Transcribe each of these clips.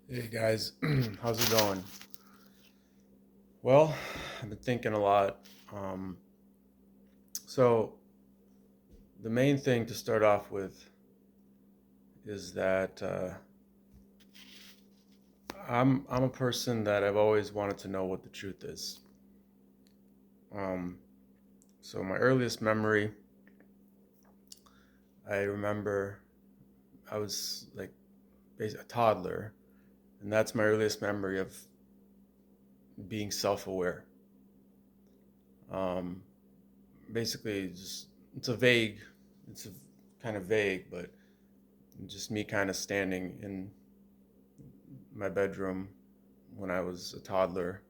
Hey guys, how's it going? Well, I've been thinking a lot. Um, so the main thing to start off with is that I'm a person that I've always wanted to know what the truth is. Um, so my earliest memory, I remember I was like a toddler, and that's my earliest memory of being self-aware. Um, Basically, just it's a kind of vague, but just me kind of standing in my bedroom when I was a toddler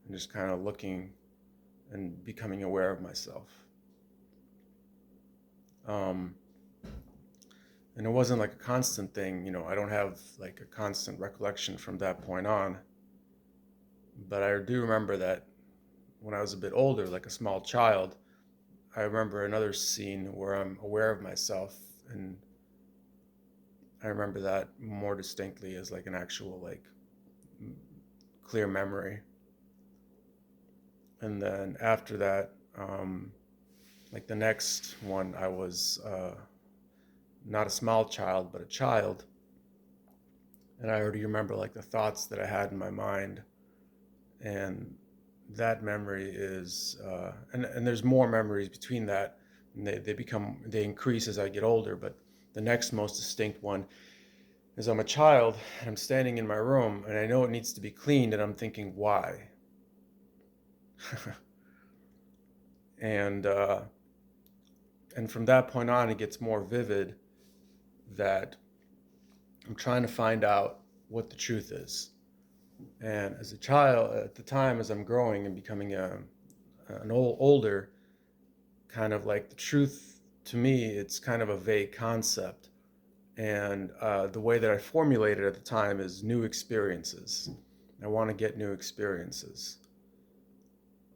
and just kind of looking and becoming aware of myself. Um, and it wasn't like a constant thing, I don't have like a constant recollection from that point on. But I do remember that when I was a bit older, like a small child, I remember another scene where I'm aware of myself. And I remember that more distinctly as like an actual, like, clear memory. And then after that, like the next one, I was not a small child, but a child, and I already remember like the thoughts that I had in my mind, and that memory is, and there's more memories between that, and they increase as I get older. But the next most distinct one is I'm a child and I'm standing in my room and I know it needs to be cleaned, and I'm thinking why, and and from that point on, it gets more vivid that I'm trying to find out what the truth is. And as a child, at the time, as I'm growing and becoming older, kind of like the truth to me, it's kind of a vague concept. And the way that I formulate it at the time is new experiences. I want to get new experiences.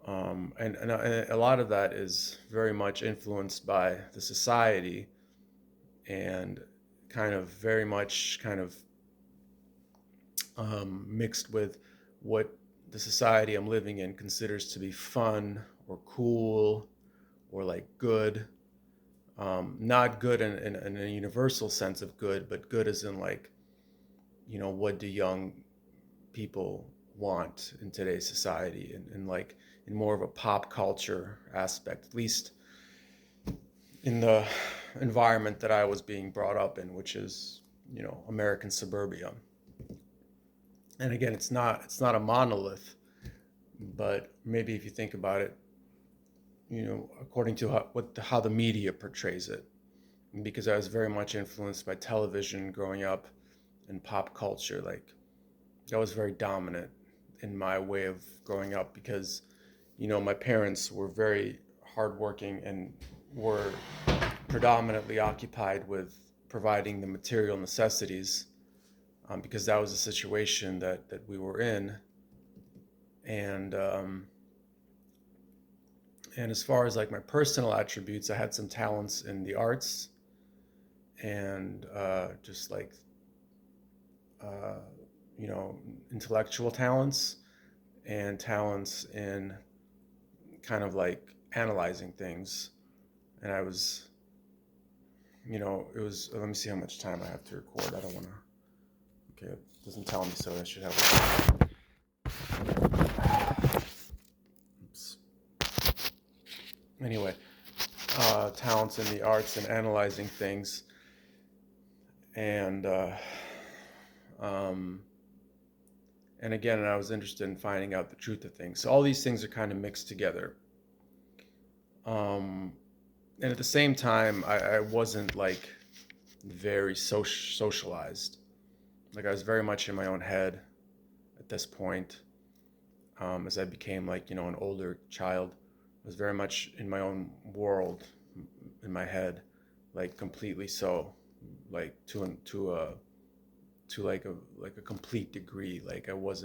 And a lot of that is very much influenced by the society and kind of very much kind of mixed with what the society I'm living in considers to be fun or cool or like good. Not good in a universal sense of good, but good as in like, what do young people want in today's society, and like in more of a pop culture aspect, at least in the environment that I was being brought up in, which is, American suburbia. And again, it's not a monolith, but maybe if you think about it, according to how the media portrays it, because I was very much influenced by television growing up and pop culture. Like, that was very dominant in my way of growing up because, my parents were very hardworking and were predominantly occupied with providing the material necessities, because that was the situation that we were in. And and as far as like my personal attributes, I had some talents in the arts and just like uh, intellectual talents and talents in kind of like analyzing things. And I was, it was. Let me see how much time I have to record. I don't want to. Okay, it doesn't tell me, so I should have. Oops. Anyway, talents in the arts and analyzing things, and um, and again, I was interested in finding out the truth of things. So all these things are kind of mixed together. Um, and at the same time, I wasn't like very socialized. Like, I was very much in my own head at this point. As I became like, an older child, I was very much in my own world in my head, like completely so, like to like a complete degree. Like, I was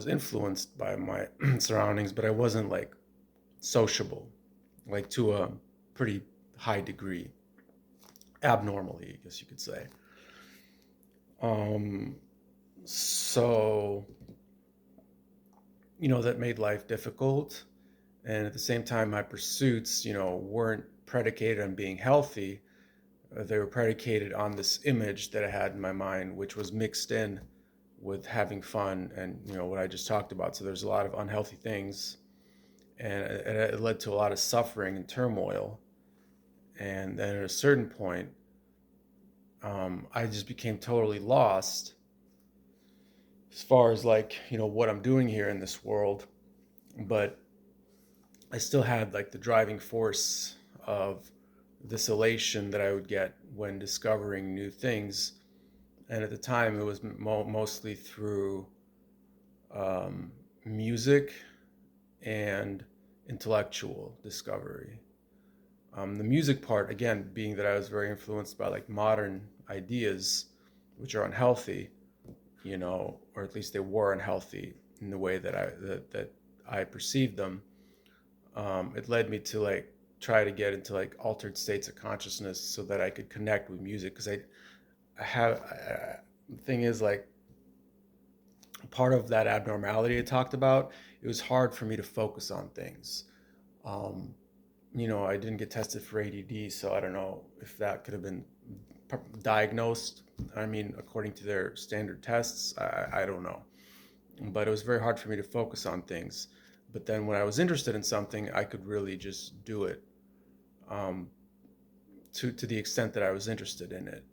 influenced by my surroundings, but I wasn't like sociable, like to a pretty high degree, abnormally, I guess you could say. Um, So, that made life difficult. And at the same time, my pursuits, weren't predicated on being healthy. They were predicated on this image that I had in my mind, which was mixed in with having fun and, what I just talked about. So there's a lot of unhealthy things, and it led to a lot of suffering and turmoil. And then at a certain point, I just became totally lost as far as like, what I'm doing here in this world. But I still had like the driving force of this elation that I would get when discovering new things. And at the time, it was mostly through um, music and intellectual discovery. The music part, again, being that I was very influenced by like modern ideas, which are unhealthy, or at least they were unhealthy in the way that I perceived them. It led me to like try to get into like altered states of consciousness so that I could connect with music because I have the thing is like part of that abnormality I talked about. It was hard for me to focus on things. Um, I didn't get tested for ADD, so I don't know if that could have been diagnosed. I mean, according to their standard tests, I don't know. But it was very hard for me to focus on things. But then when I was interested in something, I could really just do it um, to the extent that I was interested in it.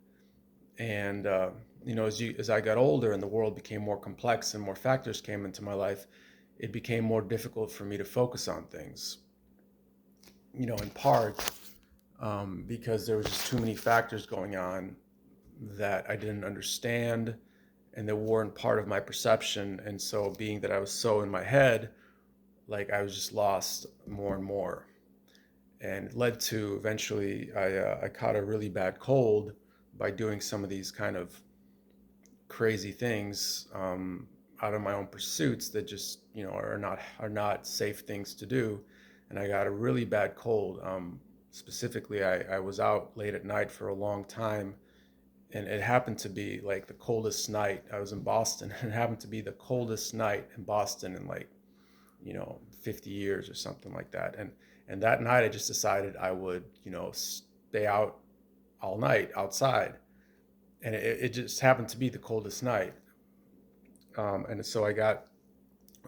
And as I got older and the world became more complex and more factors came into my life, it became more difficult for me to focus on things. In part because there was just too many factors going on that I didn't understand and that weren't part of my perception. And so, being that I was so in my head, like I was just lost more and more. And it led to eventually I caught a really bad cold by doing some of these kind of crazy things out of my own pursuits that just are not safe things to do. And I got a really bad cold. Specifically, I was out late at night for a long time, and it happened to be like the coldest night. I was in Boston, and it happened to be the coldest night in Boston in like 50 years or something like that. And that night, I just decided I would stay out all night outside, and it just happened to be the coldest night. And so I got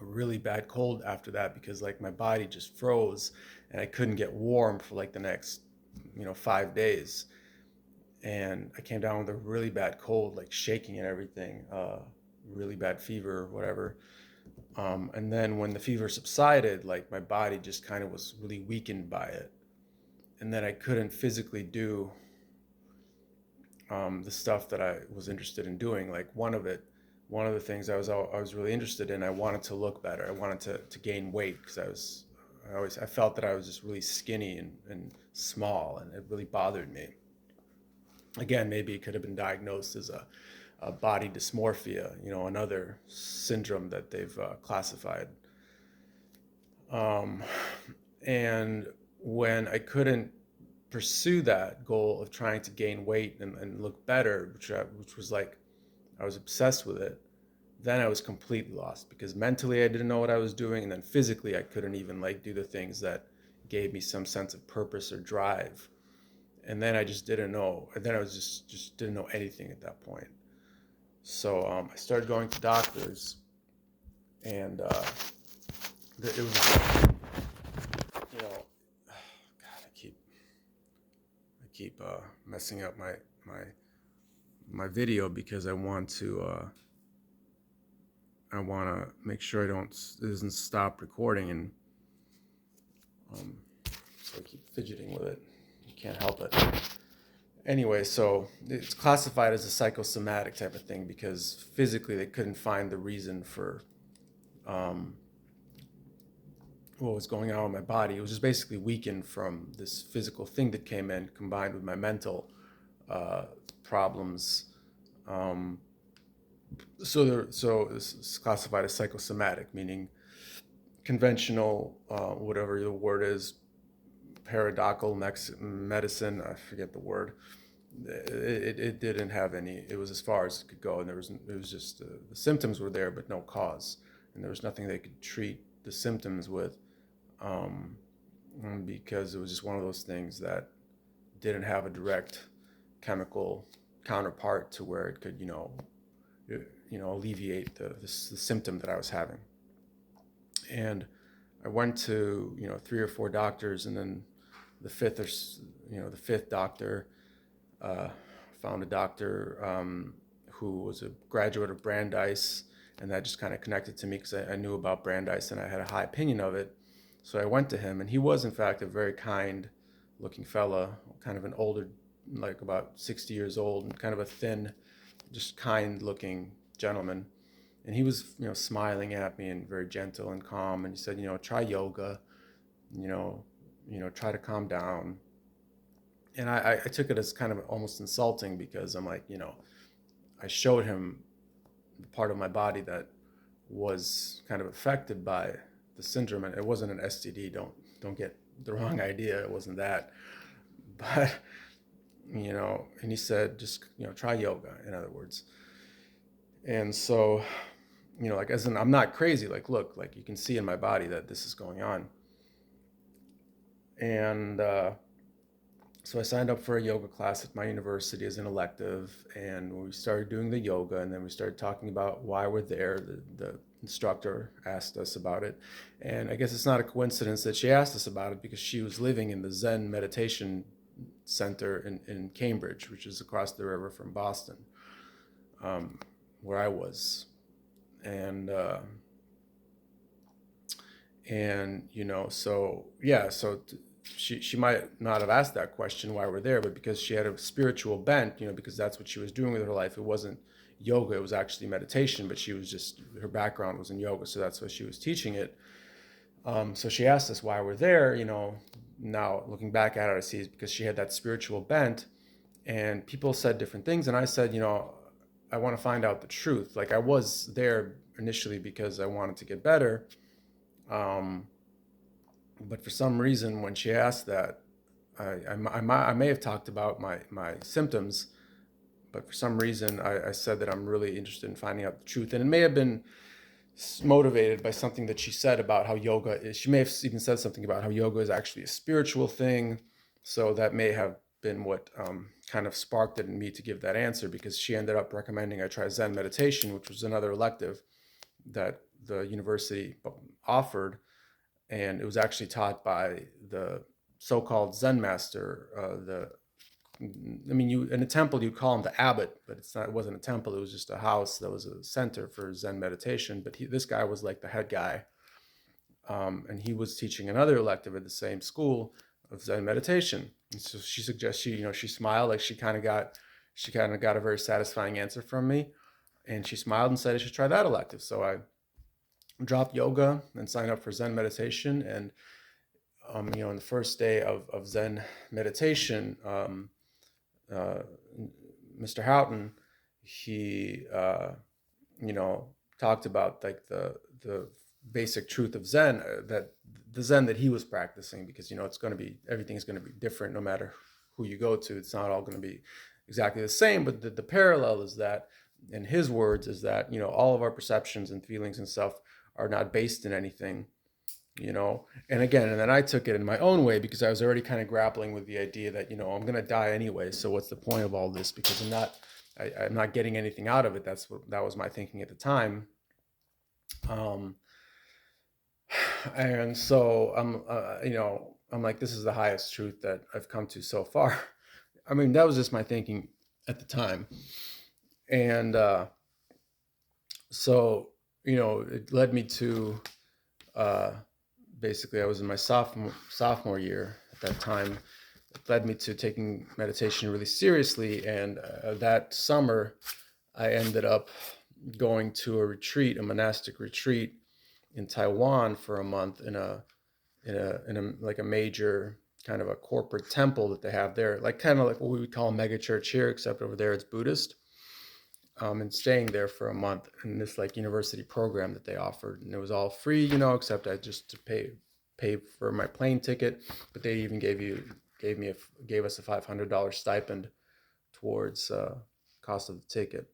a really bad cold after that because like my body just froze and I couldn't get warm for like the next 5 days. And I came down with a really bad cold, like shaking and everything, really bad fever, whatever. And then when the fever subsided, like my body just kind of was really weakened by it. And then I couldn't physically do the stuff that I was interested in doing. Like one of the things I was really interested in. I wanted to look better. I wanted to gain weight because I felt that I was just really skinny and small, and it really bothered me. Again, maybe it could have been diagnosed as a body dysmorphia, another syndrome that they've classified. Um, and when I couldn't pursue that goal of trying to gain weight and look better, which was like I was obsessed with it, then I was completely lost because mentally I didn't know what I was doing, and then physically I couldn't even like do the things that gave me some sense of purpose or drive. And then I just didn't know. And then I was just didn't know anything at that point. So I started going to doctors, and it was God, I keep messing up my my video because I want to make sure it doesn't stop recording, and um, so I keep fidgeting with it. You can't help it. Anyway, so it's classified as a psychosomatic type of thing because physically they couldn't find the reason for um, what was going on with my body. It was just basically weakened from this physical thing that came in, combined with my mental uh, problems. Um, so it's classified as psychosomatic, meaning conventional, whatever the word is, paradoxical medicine. I forget the word. it didn't have any. It was as far as it could go, and it was just the symptoms were there, but no cause, and there was nothing they could treat the symptoms with, um, because it was just one of those things that didn't have a direct chemical counterpart to where it could, alleviate the symptom that I was having. And I went to, 3 or 4 doctors, and then the fifth doctor, uh, found a doctor, who was a graduate of Brandeis, and that just kind of connected to me because I knew about Brandeis and I had a high opinion of it. So I went to him, and he was in fact a very kind looking fella, kind of an older, like about 60 years old, and kind of a thin, just kind looking gentleman. And he was, smiling at me and very gentle and calm. And he said, try yoga, you know, try to calm down. And I took it as kind of almost insulting because I'm like, I showed him the part of my body that was kind of affected by the syndrome, and it wasn't an STD. Don't get the wrong idea. It wasn't that, but and he said, just try yoga. In other words, and so like as in I'm not crazy. Like look, like you can see in my body that this is going on, and so I signed up for a yoga class at my university as an elective, and we started doing the yoga, and then we started talking about why we're there. The instructor asked us about it, and I guess it's not a coincidence that she asked us about it because she was living in the Zen Meditation Center in Cambridge, which is across the river from Boston, where I was, and so yeah, she might not have asked that question why we're there, but because she had a spiritual bent, because that's what she was doing with her life. It wasn't yoga, it was actually meditation, but her background was in yoga, so that's why she was teaching it. So she asked us why we're there. Now looking back at it, I see it's because she had that spiritual bent, and people said different things, and I said, I want to find out the truth. Like I was there initially because I wanted to get better. But for some reason, when she asked that, I may have talked about my symptoms, but for some reason, I said that I'm really interested in finding out the truth. And it may have been motivated by something that she said about how yoga is. She may have even said something about how yoga is actually a spiritual thing. So that may have been what kind of sparked it in me to give that answer, because she ended up recommending I try Zen meditation, which was another elective that the university offered, and it was actually taught by the so-called Zen master. In a temple you'd call him the abbot, but it wasn't a temple. It was just a house that was a center for Zen meditation. But this guy was like the head guy, and he was teaching another elective at the same school of Zen meditation. And so she suggests she smiled, like she kind of got a very satisfying answer from me, and she smiled and said I should try that elective. So I dropped yoga and signed up for Zen meditation. And on the first day of Zen meditation, Mr. Houghton, he talked about like the basic truth of Zen, that the Zen that he was practicing, because everything's going to be different no matter who you go to. It's not all going to be exactly the same, but the parallel is that, in his words, is that all of our perceptions and feelings and stuff are not based in anything, and then I took it in my own way, because I was already kind of grappling with the idea that I'm going to die anyway, so what's the point of all this, because I'm not getting anything out of it. That was my thinking at the time. And so I'm like, this is the highest truth that I've come to so far. I mean, that was just my thinking at the time. And so it led me to basically I was in my sophomore year at that time. It led me to taking meditation really seriously, and that summer I ended up going to a monastic retreat in Taiwan for a month in a like a major kind of a corporate temple that they have there, like kind of like what we would call a mega church here, except over there it's Buddhist. And staying there for a month in this like university program that they offered, and it was all free, except I just to pay for my plane ticket. But they even gave us a $500 stipend towards cost of the ticket.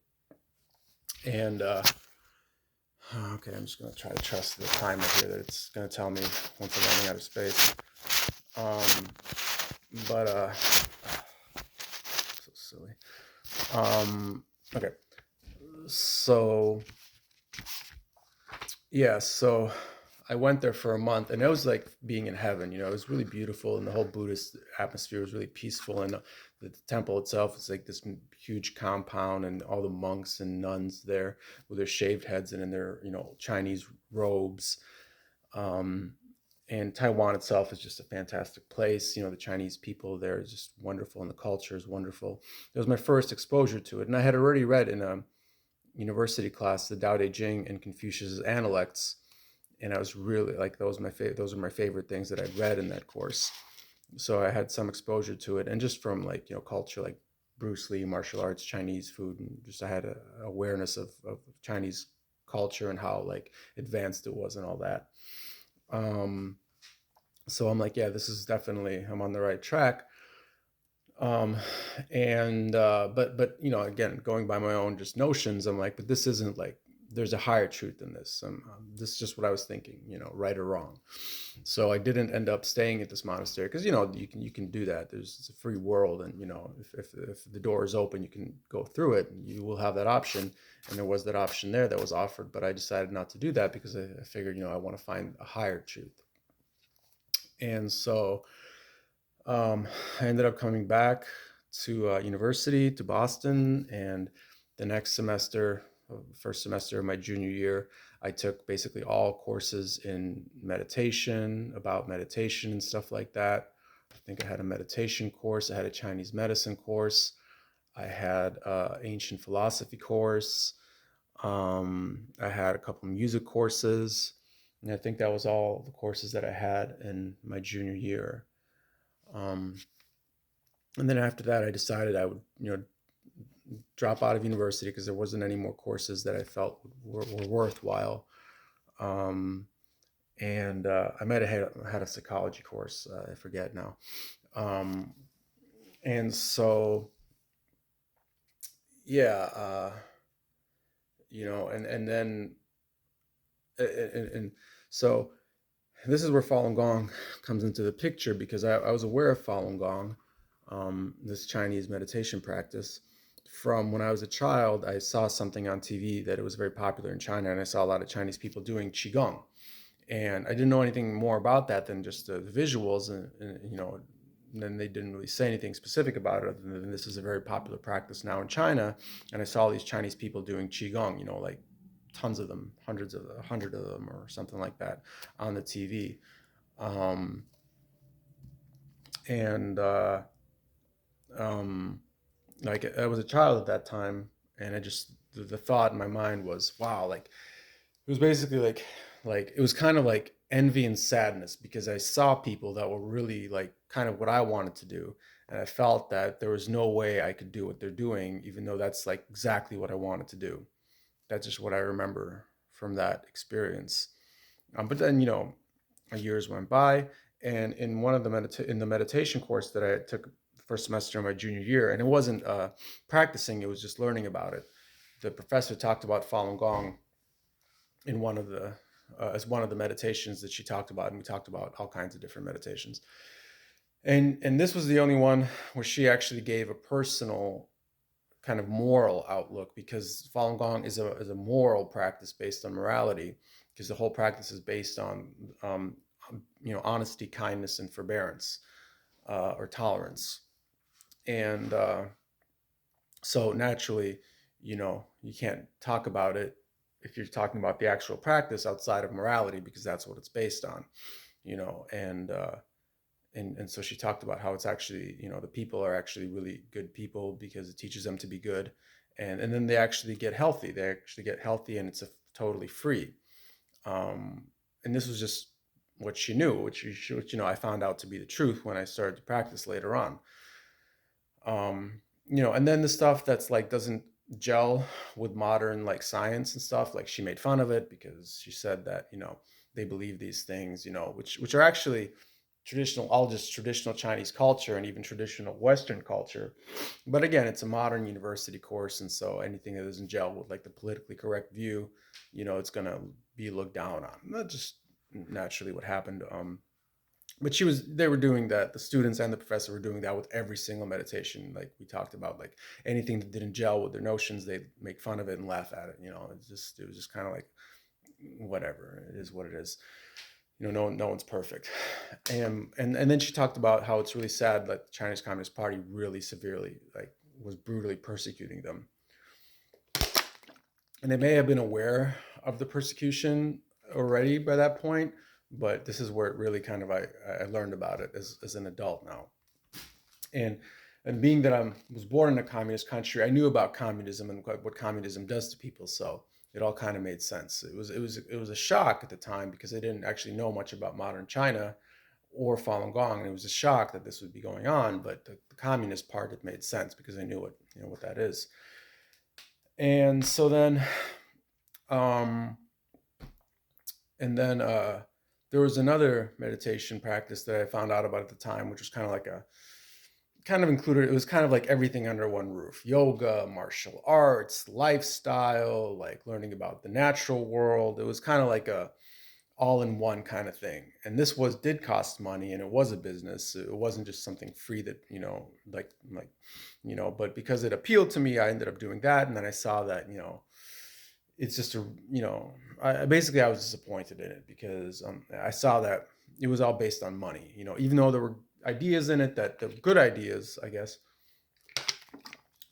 And okay, I'm just gonna try to trust the timer here that it's gonna tell me once I'm running out of space. Um, but so silly. Okay, so yeah, so I went there for a month, and it was like being in heaven. It was really beautiful, and the whole Buddhist atmosphere was really peaceful. And the temple itself is like this huge compound, and all the monks and nuns there with their shaved heads and in their Chinese robes. Um, and Taiwan itself is just a fantastic place. The Chinese people there is just wonderful, and the culture is wonderful. It was my first exposure to it, and I had already read in a university class the Tao Te Ching and Confucius's Analects, and I was really like those are my favorite things that I'd read in that course. So I had some exposure to it, and just from like culture, like Bruce Lee, martial arts, Chinese food, and just I had a awareness of Chinese culture and how like advanced it was and all that. So I'm like, yeah, this is definitely, I'm on the right track. Um, and but again, going by my own just notions, I'm like, but this isn't like, there's a higher truth in this. This is just what I was thinking, right or wrong. So I didn't end up staying at this monastery because you can do that. It's a free world, and if the door is open, you can go through it. And you will have that option, and there was that option there that was offered. But I decided not to do that because I figured I want to find a higher truth. And so I ended up coming back to university, to Boston, and the next semester, first semester of my junior year, I took basically all courses in meditation, about meditation and stuff like that. I think I had a meditation course, I had a Chinese medicine course, I had an ancient philosophy course, I had a couple music courses, and I think that was all the courses that I had in my junior year. Um, and then after that, I decided I would, drop out of university because there wasn't any more courses that I felt were worthwhile. Um, and I might have had a psychology course. I forget now. Um, and so, yeah, and then, and so this is where Falun Gong comes into the picture, because I was aware of Falun Gong, this Chinese meditation practice. From when I was a child, I saw something on TV that it was very popular in China, and I saw a lot of Chinese people doing Qigong. And I didn't know anything more about that than just the visuals, and then they didn't really say anything specific about it other than this is a very popular practice now in China. And I saw these Chinese people doing Qigong, like tons of them, hundred of them or something like that on the TV. Um, and like I was a child at that time, and I just the thought in my mind was, wow, like it was basically like it was kind of like envy and sadness, because I saw people that were really like kind of what I wanted to do, and I felt that there was no way I could do what they're doing, even though that's like exactly what I wanted to do. That's just what I remember from that experience. But then years went by, and in one of the meditation course that I took the first semester of my junior year, and it wasn't practicing; it was just learning about it. The professor talked about Falun Gong in one of the as one of the meditations that she talked about, and we talked about all kinds of different meditations. And this was the only one where she actually gave a personal kind of moral outlook, because Falun Gong is a moral practice based on morality, because the whole practice is based on honesty, kindness, and forbearance, or tolerance. And so naturally, you can't talk about it if you're talking about the actual practice outside of morality, because that's what it's based on, and so she talked about how it's actually, the people are actually really good people because it teaches them to be good, and then they actually get healthy. They actually get healthy, and it's totally free. And this was just what she knew, which I found out to be the truth when I started to practice later on. And then the stuff that's like doesn't gel with modern like science and stuff, like she made fun of it because she said that they believe these things, which are actually all just traditional Chinese culture and even traditional Western culture. But again, it's a modern university course, and so anything that doesn't gel with like the politically correct view, it's gonna be looked down on. That's just naturally what happened. But they were doing that. The students and the professor were doing that with every single meditation. Like we talked about, like anything that didn't gel with their notions, they'd make fun of it and laugh at it. It was just kind of like, whatever, it is what it is. No one's perfect. And then she talked about how it's really sad that the Chinese Communist Party really severely, like, was brutally persecuting them. And they may have been aware of the persecution already by that point, but this is where it really kind of, I learned about it as an adult now. And being that I was born in a communist country, I knew about communism and what communism does to people. So it all kind of made sense. It was a shock at the time because I didn't actually know much about modern China or Falun Gong, and it was a shock that this would be going on. But the communist part, it made sense because I knew what that is. And so then, there was another meditation practice that I found out about at the time, which was kind of included, it was kind of like everything under one roof: yoga, martial arts, lifestyle, like learning about the natural world. It was kind of like a all-in-one kind of thing. And this did cost money, and it was a business. It wasn't just something free that, but because it appealed to me, I ended up doing that. And then I saw that, it's just I was disappointed in it because I saw that it was all based on money, even though there were ideas in it that they're good ideas, I guess.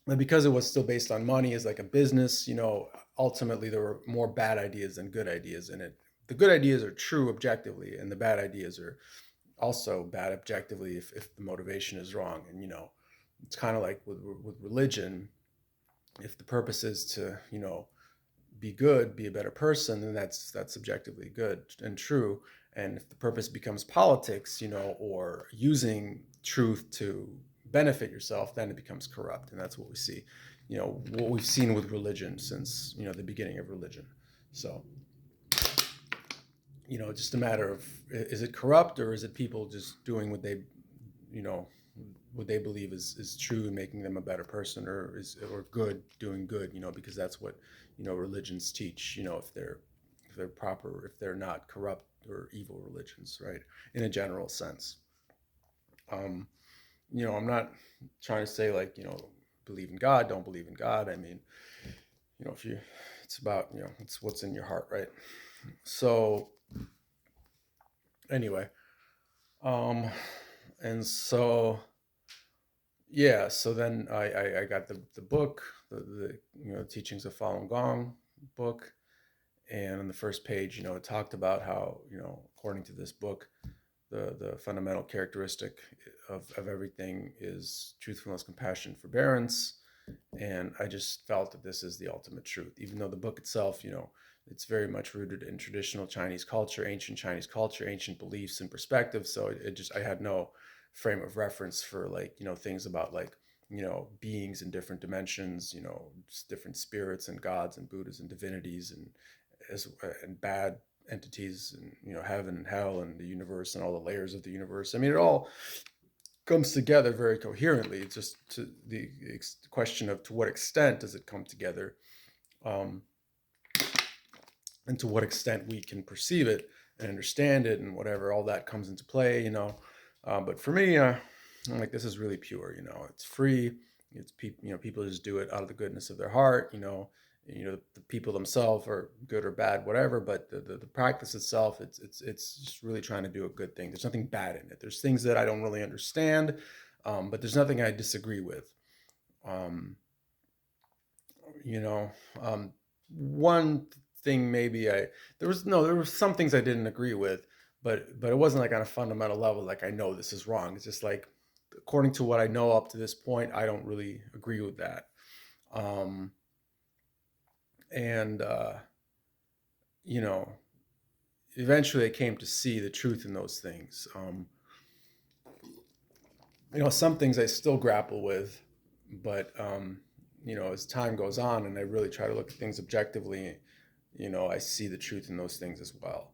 But because it was still based on money as like a business, ultimately there were more bad ideas than good ideas in it. The good ideas are true objectively, and the bad ideas are also bad objectively if the motivation is wrong. And, it's kind of like with religion. If the purpose is to, be good, be a better person, then that's subjectively good and true. And if the purpose becomes politics, or using truth to benefit yourself, then it becomes corrupt. And that's what we see, what we've seen with religion since, the beginning of religion. So, just a matter of, is it corrupt, or is it people just doing what they, what they believe is true and making them a better person, or good, doing good, because that's what, religions teach, if they're proper, if they're not corrupt or evil religions, right? In a general sense. I'm not trying to say like, believe in God, don't believe in God. I mean, it's about, it's what's in your heart, right? So anyway, and so, yeah, so then I got the book, the Teachings of Falun Gong book. And on the first page, it talked about how, according to this book, the fundamental characteristic of everything is truthfulness, compassion, forbearance. And I just felt that this is the ultimate truth, even though the book itself, it's very much rooted in traditional Chinese culture, ancient beliefs and perspectives. So I had no frame of reference for like, things about like, beings in different dimensions, different spirits and gods and Buddhas and divinities and bad entities and, heaven and hell and the universe and all the layers of the universe. I mean, it all comes together very coherently. It's just to the question of to what extent does it come together, and to what extent we can perceive it and understand it and whatever, all that comes into play, but for me, I'm like, this is really pure, it's free. It's people, people just do it out of the goodness of their heart, the people themselves are good or bad, whatever, but the practice itself, it's just really trying to do a good thing. There's nothing bad in it. There's things that I don't really understand, but there's nothing I disagree with. One thing maybe there were some things I didn't agree with, but it wasn't like on a fundamental level, like I know this is wrong. It's just like, according to what I know up to this point, I don't really agree with that. And eventually I came to see the truth in those things. Some things I still grapple with, but as time goes on and I really try to look at things objectively, I see the truth in those things as well.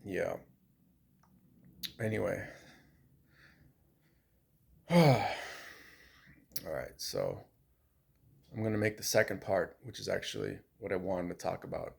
Yeah. Anyway. All right, so I'm going to make the second part, which is actually what I wanted to talk about.